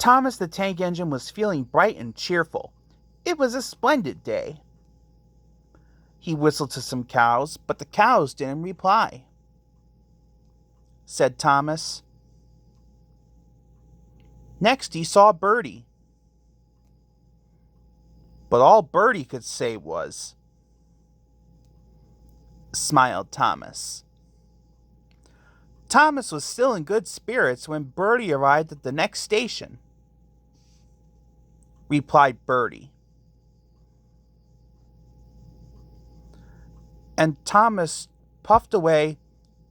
Thomas the Tank Engine was feeling bright and cheerful. It was a splendid day. He whistled to some cows, but the cows didn't reply. Said Thomas. Next he saw Birdie. But all Birdie could say was, smiled Thomas. Thomas was still in good spirits when Birdie arrived at the next station. Replied Birdie. And Thomas puffed away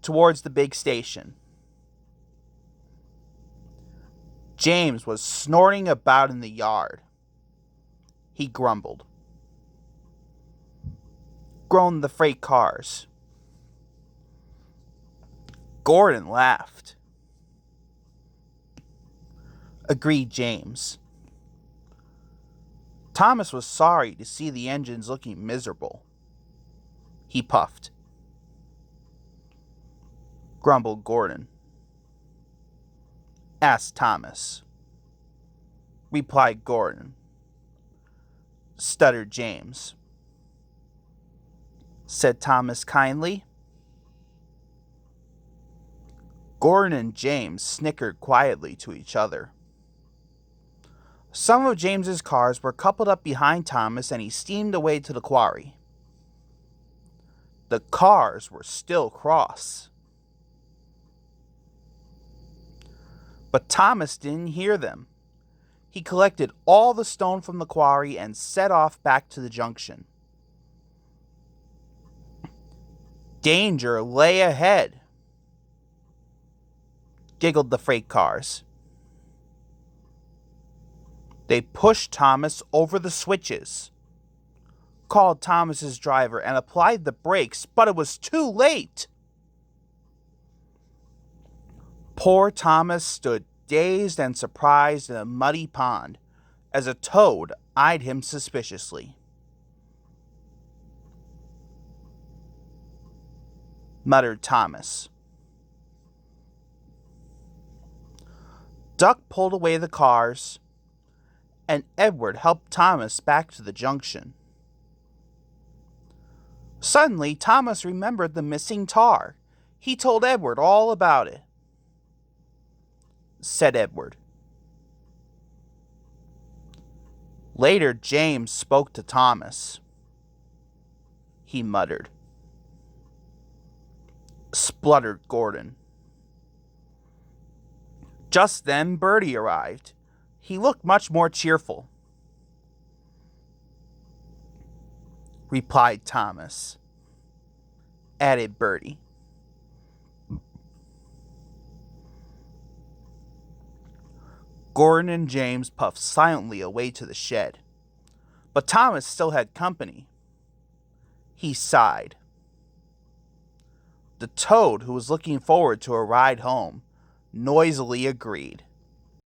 towards the big station. James was snorting about in the yard. He grumbled. Groaned the freight cars. Gordon laughed. Agreed James. Thomas was sorry to see the engines looking miserable. He puffed. Grumbled Gordon. Asked Thomas. Replied Gordon. Stuttered James. Said Thomas kindly. Gordon and James snickered quietly to each other. Some of James's cars were coupled up behind Thomas and he steamed away to the quarry. The cars were still cross. But Thomas didn't hear them. He collected all the stone from the quarry and set off back to the junction. Danger lay ahead, giggled the freight cars. They pushed Thomas over the switches, called Thomas's driver, and applied the brakes, but it was too late. Poor Thomas stood dazed and surprised in a muddy pond as a toad eyed him suspiciously. Muttered Thomas. Duck pulled away the cars, and Edward helped Thomas back to the junction. Suddenly, Thomas remembered the missing tar. He told Edward all about it. Said Edward. Later, James spoke to Thomas. He muttered. Spluttered Gordon. Just then, Birdie arrived. He looked much more cheerful. Replied Thomas. Added Birdie. Gordon and James puffed silently away to the shed. But Thomas still had company. He sighed. The toad, who was looking forward to a ride home, noisily agreed.